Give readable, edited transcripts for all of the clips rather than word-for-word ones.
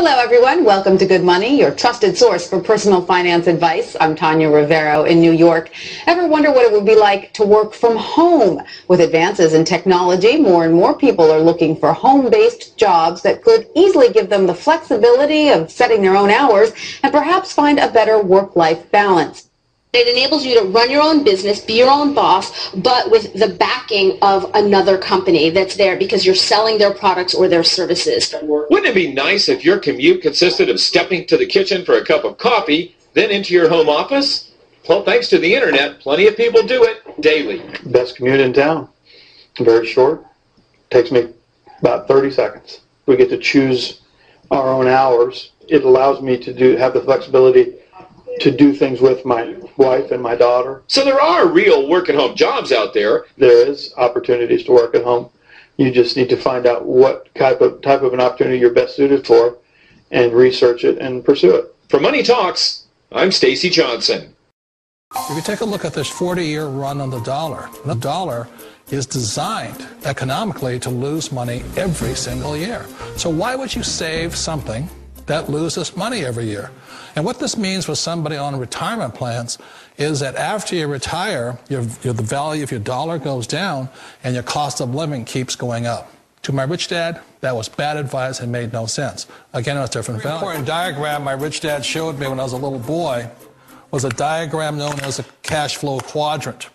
Hello everyone, welcome to Good Money, your trusted source for personal finance advice. I'm Tanya Rivero in New York. Ever wonder what it would be like to work from home? With advances in technology, more and more people are looking for home-based jobs that could easily give them the flexibility of setting their own hours and perhaps find a better work-life balance. It enables you to run your own business, be your own boss, but with the backing of another company that's there because you're selling their products or their services. Wouldn't it be nice if your commute consisted of stepping to the kitchen for a cup of coffee, then into your home office? Well, thanks to the internet, plenty of people do it daily. Best commute in town. Very short. Takes me about 30 seconds. We get to choose our own hours. It allows me to have the flexibility to do things with my wife and my daughter. So there are real work-at-home jobs out there. There is opportunities to work at home. You just need to find out what type of an opportunity you're best suited for and research it and pursue it. For Money Talks, I'm Stacy Johnson. If you take a look at this 40-year run on the dollar is designed economically to lose money every single year. So why would you save something that loses money every year? And what this means for somebody on retirement plans is that after you retire, the value of your dollar goes down and your cost of living keeps going up. To my rich dad, that was bad advice and made no sense. Again, it was different value. The important diagram my rich dad showed me when I was a little boy was a diagram known as a cash flow quadrant.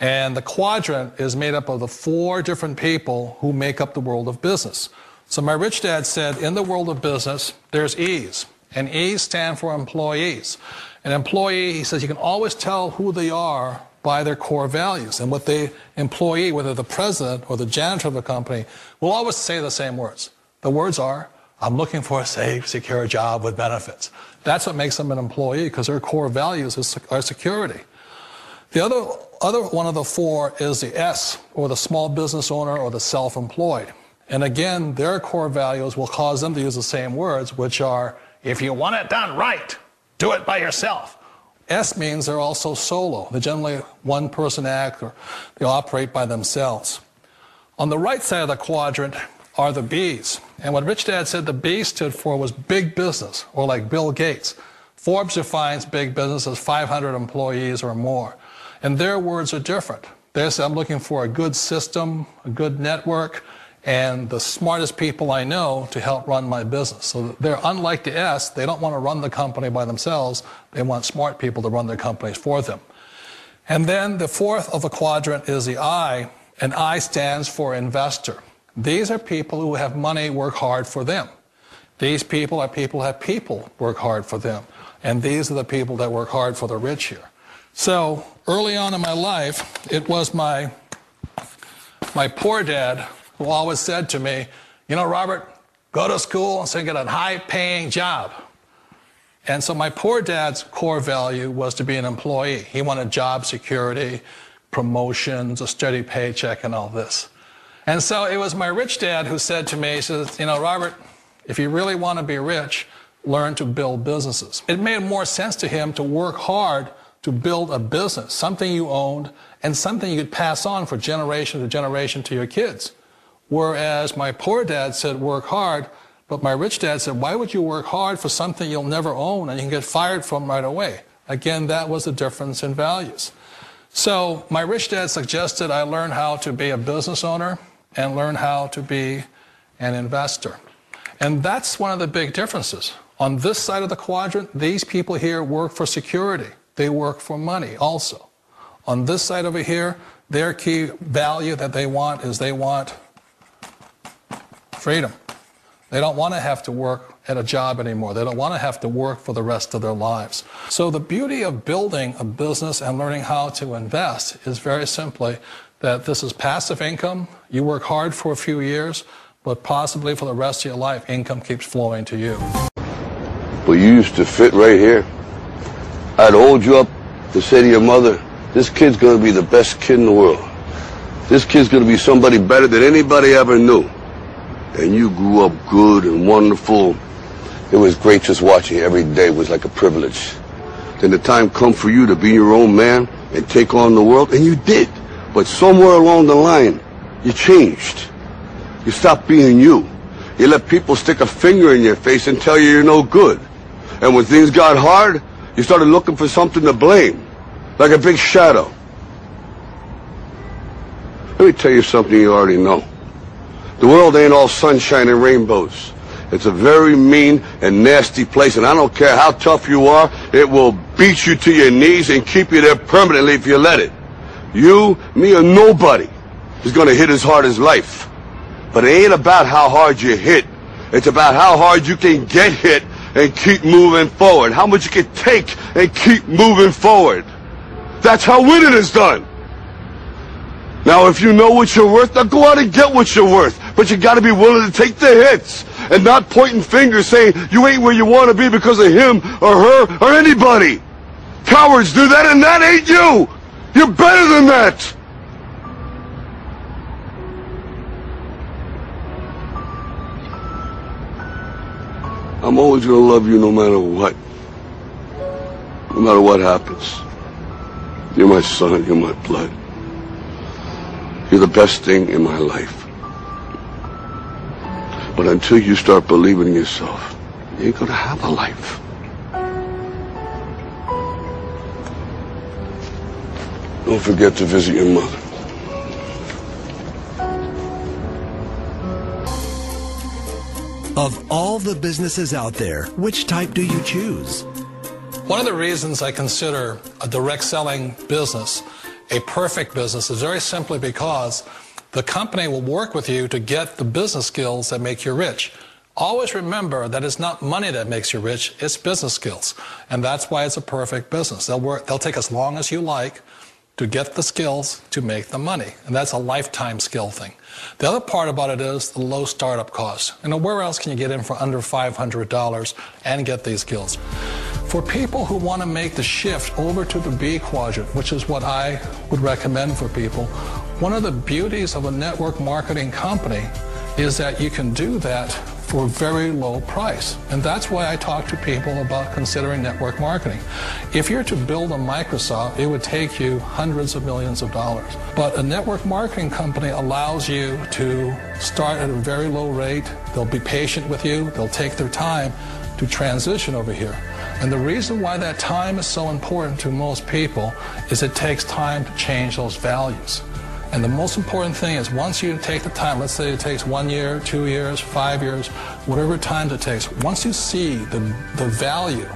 And the quadrant is made up of the 4 different people who make up the world of business. So my rich dad said, in the world of business, there's E's. And E's stand for employees. An employee, he says, you can always tell who they are by their core values. And what the employee, whether the president or the janitor of the company, will always say the same words. The words are, I'm looking for a safe, secure job with benefits. That's what makes them an employee, because their core values are security. The other one of the 4 is the S, or the small business owner or the self-employed. And again, their core values will cause them to use the same words, which are, if you want it done right, do it by yourself. S means they're also solo. They're generally one-person act, or they operate by themselves. On the right side of the quadrant are the B's. And what Rich Dad said the B stood for was big business, or like Bill Gates. Forbes defines big business as 500 employees or more. And their words are different. They say, I'm looking for a good system, a good network, and the smartest people I know to help run my business. So they're unlike the S. They don't want to run the company by themselves. They want smart people to run their companies for them. And then the 4th of the quadrant is the I, and I stands for investor. These are people who have money work hard for them. These people are people who have people work hard for them. And these are the people that work hard for the rich here. So early on in my life, it was my poor dad who always said to me, you know, Robert, go to school and get a high-paying job. And so my poor dad's core value was to be an employee. He wanted job security, promotions, a steady paycheck, and all this. And so it was my rich dad who said to me, he says, you know, Robert, if you really want to be rich, learn to build businesses. It made more sense to him to work hard to build a business, something you owned, and something you could pass on for generation to generation to your kids. Whereas my poor dad said, work hard, but my rich dad said, why would you work hard for something you'll never own and you can get fired from right away? Again, that was the difference in values. So my rich dad suggested I learn how to be a business owner and learn how to be an investor. And that's one of the big differences. On this side of the quadrant, these people here work for security. They work for money also. On this side over here, their key value that they want is they want freedom. They don't want to have to work at a job anymore. They don't want to have to work for the rest of their lives. So the beauty of building a business and learning how to invest is very simply that this is passive income. You work hard for a few years, but possibly for the rest of your life, income keeps flowing to you. But you used to fit right here. I'd hold you up to say to your mother, this kid's going to be the best kid in the world. This kid's going to be somebody better than anybody ever knew. And you grew up good and wonderful. It was great just watching you every day. It was like a privilege. Then the time come for you to be your own man and take on the world, and you did. But somewhere along the line, you changed. You stopped being you. You let people stick a finger in your face and tell you you're no good. And when things got hard, you started looking for something to blame, like a big shadow. Let me tell you something you already know. The world ain't all sunshine and rainbows. It's a very mean and nasty place, and I don't care how tough you are, it will beat you to your knees and keep you there permanently if you let it. You, me, or nobody is going to hit as hard as life. But it ain't about how hard you hit. It's about how hard you can get hit and keep moving forward. How much you can take and keep moving forward. That's how winning is done. Now, if you know what you're worth, now go out and get what you're worth. But you got to be willing to take the hits and not pointing fingers saying you ain't where you want to be because of him or her or anybody. Cowards do that, and that ain't you. You're better than that. I'm always going to love you no matter what. No matter what happens. You're my son, you're my blood. You're the best thing in my life. But until you start believing in yourself, you ain't gonna have a life. Don't forget to visit your mother. Of all the businesses out there, which type do you choose? One of the reasons I consider a direct selling business a perfect business is very simply because the company will work with you to get the business skills that make you rich. Always remember that it's not money that makes you rich, it's business skills. And that's why it's a perfect business. They'll take as long as you like to get the skills to make the money. And that's a lifetime skill thing. The other part about it is the low startup cost. Where else can you get in for under $500 and get these skills? For people who want to make the shift over to the B quadrant, which is what I would recommend for people, one of the beauties of a network marketing company is that you can do that for a very low price. And that's why I talk to people about considering network marketing. If you're to build a Microsoft, it would take you hundreds of millions of dollars. But a network marketing company allows you to start at a very low rate. They'll be patient with you. They'll take their time to transition over here. And the reason why that time is so important to most people is it takes time to change those values. And the most important thing is once you take the time, let's say it takes 1 year, 2 years, 5 years, whatever time it takes, once you see the value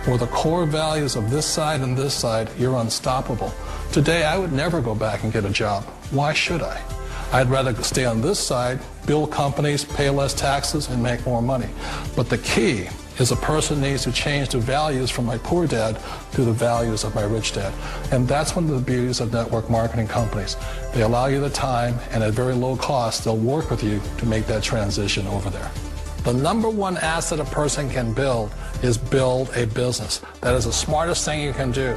or the core values of this side and this side, you're unstoppable. Today, I would never go back and get a job. Why should I? I'd rather stay on this side, build companies, pay less taxes, and make more money. But the key is a person needs to change the values from my poor dad to the values of my rich dad. And that's one of the beauties of network marketing companies. They allow you the time, and at very low cost, they'll work with you to make that transition over there. The number one asset a person can build is build a business. That is the smartest thing you can do.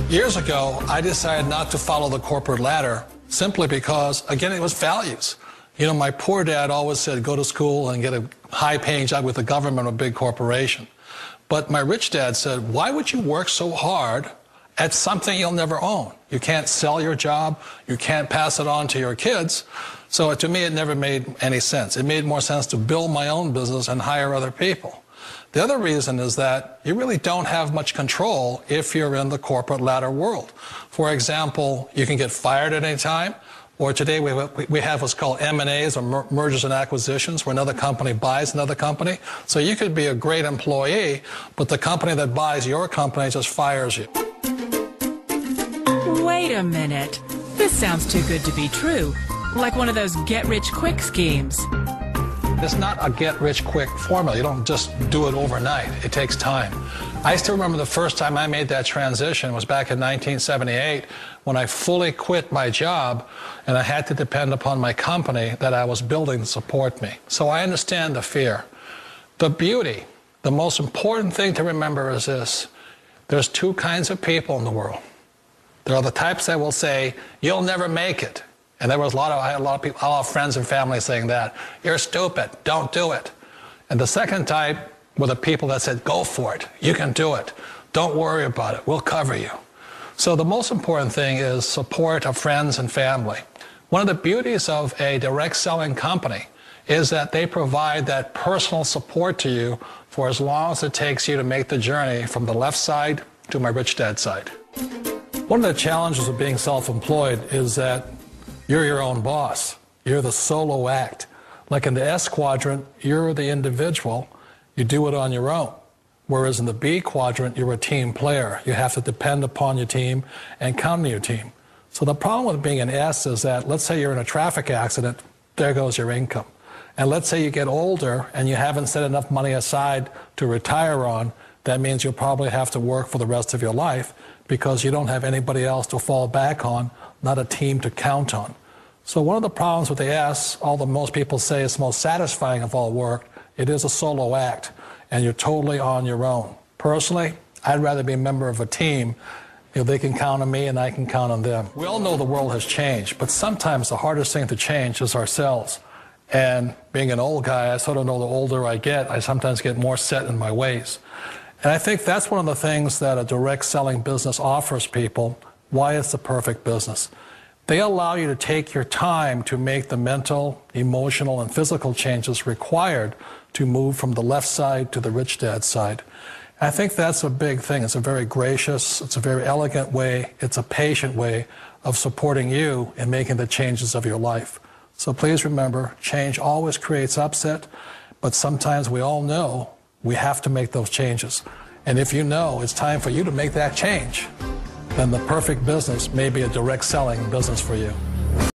Years ago, I decided not to follow the corporate ladder simply because, again, it was values. You know, my poor dad always said, go to school and get a high-paying job with the government or a big corporation. But my rich dad said, why would you work so hard at something you'll never own? You can't sell your job. You can't pass it on to your kids. So to me, it never made any sense. It made more sense to build my own business and hire other people. The other reason is that you really don't have much control if you're in the corporate ladder world. For example, you can get fired at any time. Or today we have what's called M&As, or mergers and acquisitions, where another company buys another company. So you could be a great employee, but the company that buys your company just fires you. Wait a minute. This sounds too good to be true. Like one of those get-rich-quick schemes. It's not a get-rich-quick formula. You don't just do it overnight. It takes time. I still remember the first time I made that transition was back in 1978 when I fully quit my job and I had to depend upon my company that I was building to support me. So I understand the fear. The beauty, the most important thing to remember is this. There's two kinds of people in the world. There are the types that will say, you'll never make it. And there was I had a lot of people, a lot of friends and family saying that. You're stupid, don't do it. And the second type were the people that said, go for it, you can do it. Don't worry about it, we'll cover you. So the most important thing is support of friends and family. One of the beauties of a direct selling company is that they provide that personal support to you for as long as it takes you to make the journey from the left side to my rich dad side. One of the challenges of being self-employed is that you're your own boss. You're the solo act. Like in the S quadrant, you're the individual. You do it on your own. Whereas in the B quadrant, you're a team player. You have to depend upon your team and count on your team. So the problem with being an S is that, let's say you're in a traffic accident, there goes your income. And let's say you get older and you haven't set enough money aside to retire on, that means you'll probably have to work for the rest of your life because you don't have anybody else to fall back on, not a team to count on. So one of the problems with the S, although most people say it's the most satisfying of all work, it is a solo act, and you're totally on your own. Personally, I'd rather be a member of a team. They can count on me and I can count on them. We all know the world has changed, but sometimes the hardest thing to change is ourselves. And being an old guy, I sort of know the older I get, I sometimes get more set in my ways. And I think that's one of the things that a direct selling business offers people, why it's the perfect business. They allow you to take your time to make the mental, emotional, and physical changes required to move from the left side to the rich dad side. I think that's a big thing. It's a very gracious, it's a very elegant way, it's a patient way of supporting you in making the changes of your life. So please remember, change always creates upset, but sometimes we all know we have to make those changes. And if you know it's time for you to make that change, then the perfect business may be a direct selling business for you.